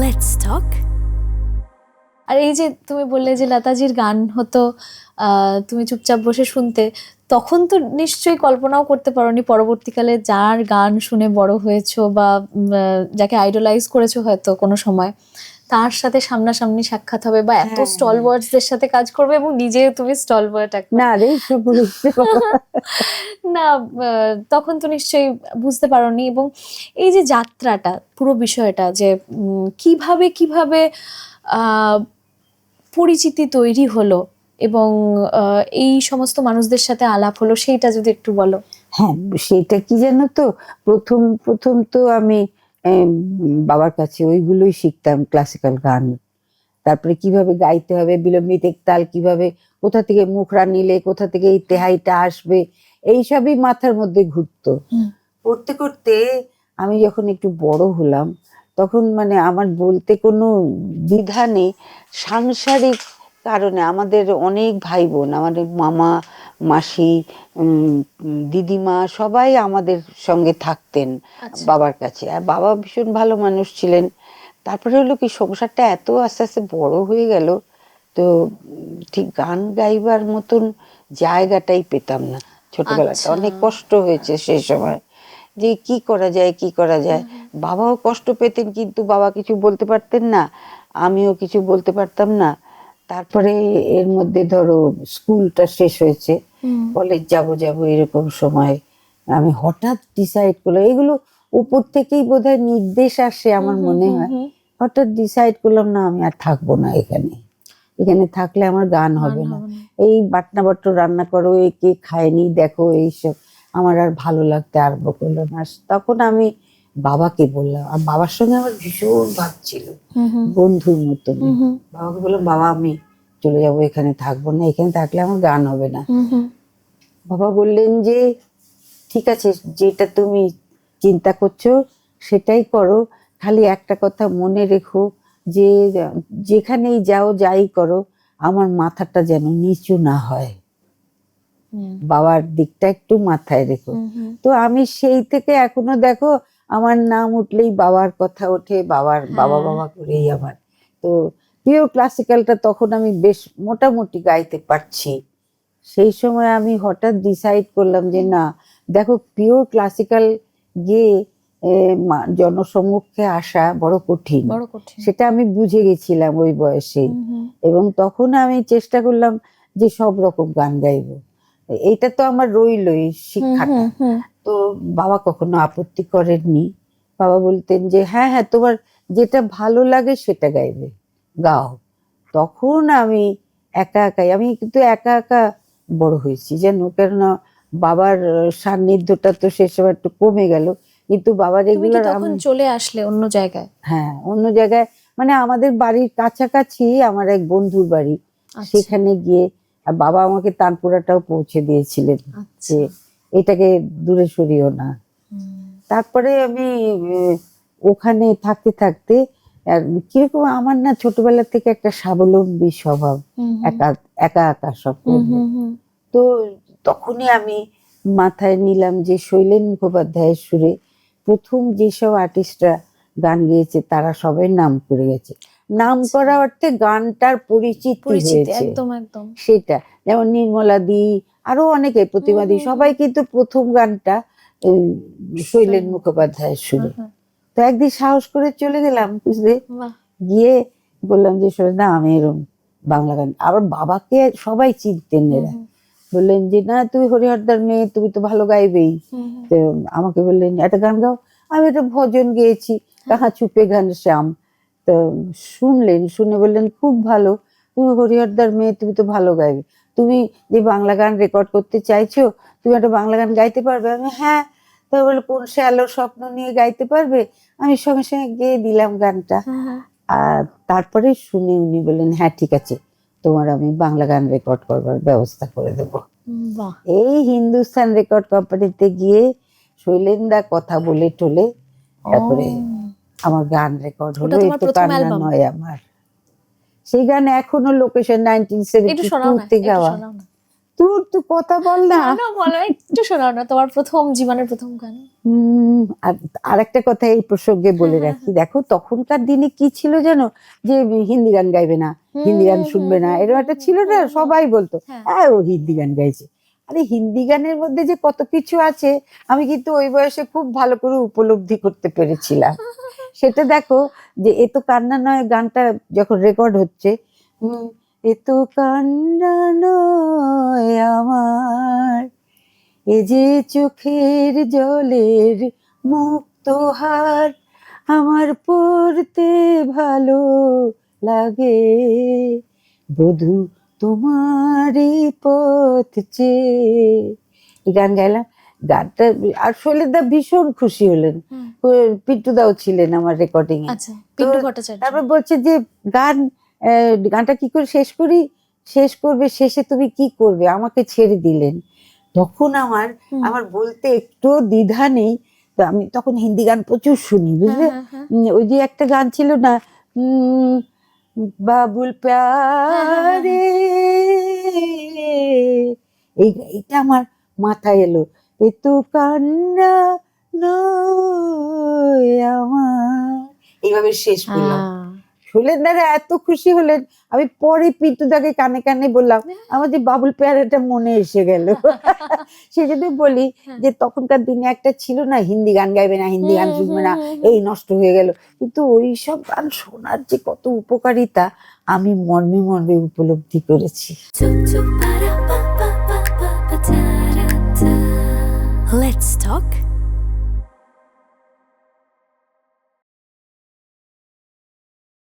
Let's talk. আর এই যে তুমি বললে যে লতাজির গান হতো, তুমি চুপচাপ বসে শুনতে, তখন তো নিশ্চয়ই কল্পনাও করতে পারোনি পরবর্তীকালে যার গান শুনে বড় হয়েছো বা যাকে আইডলাইজ করেছো হয়তো কোনো সময়, তার সাথে সামনাসামনি সাক্ষাৎ হবে বা এত স্টলওয়ার্ডসদের সাথে কাজ করবে এবং নিজে তুমি স্টলওয়ার্ড একটা। না রে, না, তখন তো নিশ্চয়ই বুঝতে পারোনি। এবং এই যে যাত্রাটা, পুরো বিষয়টা যে কিভাবে কিভাবে পরিচিতি তৈরি হলো এবং এই সমস্ত মানুষদের সাথে আলাপ হলো, সেইটা যদি একটু বলো। হ্যাঁ, সেটা কি জানো তো, প্রথম প্রথম তো আমি বাবার কাছে ওইগুলোই শিখতাম, ক্লাসিক্যাল গান। তারপরে কিভাবে গাইতে হবে, বিলম্বিত একতাল কিভাবে, কোথা থেকে মুখরা নিলে কোথা থেকে এই তেহাইটা আসবে, এইসবই মাথার মধ্যে ঘুরতো। করতে করতে আমি যখন একটু বড় হলাম, তখন মানে আমার বলতে কোনো দ্বিধা নেই। সাংসারিক কারণে আমাদের অনেক ভাই বোন, আমাদের মামা মাসি দিদিমা সবাই আমাদের সঙ্গে থাকতেন বাবার কাছে। আর বাবা ভীষণ ভালো মানুষ ছিলেন। তারপরে হলো কি, সংসারটা এত আস্তে আস্তে বড় হয়ে গেল, তো ঠিক গান গাইবার মতন জায়গাটাই পেতাম না। ছোটবেলাটা অনেক কষ্ট হয়েছে সেই সময়, যে কি করা যায় কি করা যায়। বাবাও কষ্ট পেতেন, কিন্তু বাবা কিছু বলতে পারতেন না, আমিও কিছু বলতে পারতাম না। তারপরে এর মধ্যে ধরো স্কুলটা শেষ হয়েছে, কলেজ যাব এরকম সময় আমি হঠাৎ ডিসাইড করলাম, এগুলো উপর থেকেই বোধহয় নির্দেশ আসে আমার মনে হয়। হঠাৎ ডিসাইড করলাম, না আমি আর থাকবো না এখানে, এখানে থাকলে আমার গান হবে না। এই বাটনা বাট্ট রান্না করো, কে খায়নি দেখো, এইসব আমার আর ভালো লাগতে আরম্ভ করলো না। তখন আমি বাবাকে বললাম, আর বাবার সঙ্গে আমার ভীষণ ভাব ছিল, বন্ধুর মতন। বাবাকে বললাম, বাবা আমি চলে যাবো, এখানে থাকবো না, এখানে থাকলে আমার গান হবে না। বাবা বললেন যে ঠিক আছে, যেটা তুমি চিন্তা করছো সেটাই করো, খালি একটা কথা মনে রেখো, যে যেখানেই যাও যাই করো, আমার মাথাটা যেন নিচু না হয়, বাবার দিকটা একটু মাথায় রেখো। তো আমি সেই থেকে এখনো দেখো, আমার নাম উঠলেই বাবার কথা ওঠে, বাবার বাবা বাবা করেই আমার। তো পিওর ক্লাসিক্যালটা তখন আমি বেশ মোটামুটি গাইতে পারছি। সেই সময় আমি হঠাৎ ডিসাইড করলাম যে না, দেখো পিওর ক্লাসিক্যাল গিয়ে জনসম্মুখে আসা বড় কঠিন, সেটা আমি বুঝে গেছিলাম ওই বয়সে। এবং তখন আমি চেষ্টা করলাম যে সব রকম গান গাইবো, এইটা তো আমার রইলই শিক্ষাটা। তো বাবা কখনো আপত্তি করেননি, বাবা বলতেন যে হ্যাঁ হ্যাঁ, তোমার যেটা ভালো লাগে সেটা গাইবে, গাও। তখন আমি একা একাই, আমি কিন্তু একা একা বড় হয়েছি জানো, কেননা বাবার সান্নিধ্যটা তো সে সময় একটু কমে গেল, কিন্তু বাবার রেগুলার তখন চলে আসলে অন্য জায়গায়। হ্যাঁ, অন্য জায়গায়, মানে আমাদের বাড়ির কাছাকাছি আমার এক বন্ধুর বাড়ি, সেখানে গিয়ে বাবা আমাকে তানপুরাটাও পৌঁছে দিয়েছিলেন যে এটাকে দূরে সরিও না। তারপরে আমি ওখানে থাকতে থাকতে কিরকম আমার না ছোটবেলা থেকে একটা স্বাবলম্বী স্বভাব, একা একা একা সব করবো। তো তখনই আমি মাথায় নিলাম যে শৈলেন মুখোপাধ্যায়ের সুরে প্রথম যেসব আর্টিস্টরা গান গেয়েছে তারা সবাই নাম করে গেছে, নাম করা অর্থে গানটার পরিচিতি হয়েছে একদম একদম সেটা। যেমন নির্মলা দি, আরো অনেকে, প্রতিমা দি, সবাই কিন্তু প্রথম গানটা শৈলেন মুখোপাধ্যায়ের সুরে। তো একদিন সাহস করে চলে গেলাম, বুঝলে, গিয়ে বললাম যে না আমি এরকম বাংলা গান। আবার বাবাকে সবাই চিনতেন এরা, বললেন যে না তুমি হরিহরদার মেয়ে, তুমি তো ভালো গাইবেই। তো আমাকে বললেন একটা গান গাও। আমি একটা ভজন গেয়েছি, কাহা চুপে গান শ্যাম। তো শুনলেন, শুনে বললেন খুব ভালো, তুমি হরিহরদার মেয়ে, তুমি তো ভালো গাইবে, তুমি যে বাংলা গান রেকর্ড করতে চাইছো, তুমি একটা বাংলা গান গাইতে পারবে? আমি হ্যাঁ। তো বলে কোন সে আলোর স্বপ্ন নিয়ে গাইতে পারবে? আমি সঙ্গে সঙ্গে গেয়ে দিলাম গানটা। আর তারপরে শুনে উনি বললেন হ্যাঁ ঠিক আছে, তোমার আমি বাংলা গান রেকর্ড করবার ব্যবস্থা করে দেবো। এই হিন্দুস্তান রেকর্ড কোম্পানিতে গিয়ে শৈলেন্দা কথা বলে টলে তারপরে আমার গান রেকর্ড হলো। এই তো কান্না নয় আমার, সেই গান এখনো লোকেশন 1972 গাওয়া। তোর তো কথা বল না। না বলো, একটু শোনাও না তোমার প্রথম জীবনের প্রথম গান। আর একটা কথা এই প্রসঙ্গে বলে রাখি, দেখো তখনকার দিনে কি ছিল জানো, যে হিন্দি গান গাইবে না, হিন্দি গান শুনবে না, এরকম একটা ছিল না, সবাই বলতো হ্যাঁ। হ্যাঁ ও হিন্দি গান গাইছে। আরে হিন্দি গানের মধ্যে যে কত কিছু আছে আমি কিন্তু ওই বয়সে খুব ভালো করে উপলব্ধি করতে পেরেছিলাম। সেটা দেখো, যে এ তো কান্না নয় গানটা যখন রেকর্ড হচ্ছে, এ তো কান্না নয় আমার, এ যে চোখের জলের মুক্তহার, আমার পড়তে ভালো লাগে বধূ তোমারই পথ চেয়ে, এই গান গাইলাম। গানটা আসলে দা ভীষণ খুশি হলেন, পিন্টু দাও ছিলেন আমার রেকর্ডিং এ। আচ্ছা, পিন্টু ভট্টাচার্য। তারপর বলছে যে গানটা কি করে শেষ করি, শেষ করবে, শেষে তুমি কি করবে, আমাকে ছেড়ে দিলেন। তখন আমার বলতে একটু দ্বিধা নেই, তো আমি তখন হিন্দি গান প্রচুর শুনি, বুঝলে। ওই যে একটা গান ছিল না, বাবুল প্যারে, এইটা আমার মাথায় এলো, এ তো কান্না নয় আমার, এইভাবে শেষ করলাম। শুনলেন দাদা, এত খুশি হলেন। আমি পরে পিন্টুদাকে কানে কানে বললাম, আমার যে বাবুল পেয়ারাটা মনে এসে গেল। সেই জন্য বলি যে তখনকার দিনে একটা ছিল না, হিন্দি গান গাইবে না, হিন্দি গান শুনবে না, এই নষ্ট হয়ে গেল। কিন্তু ওই সব গান শোনার যে কত উপকারিতা আমি মর্মে মর্মে উপলব্ধি করেছি। Let's talk.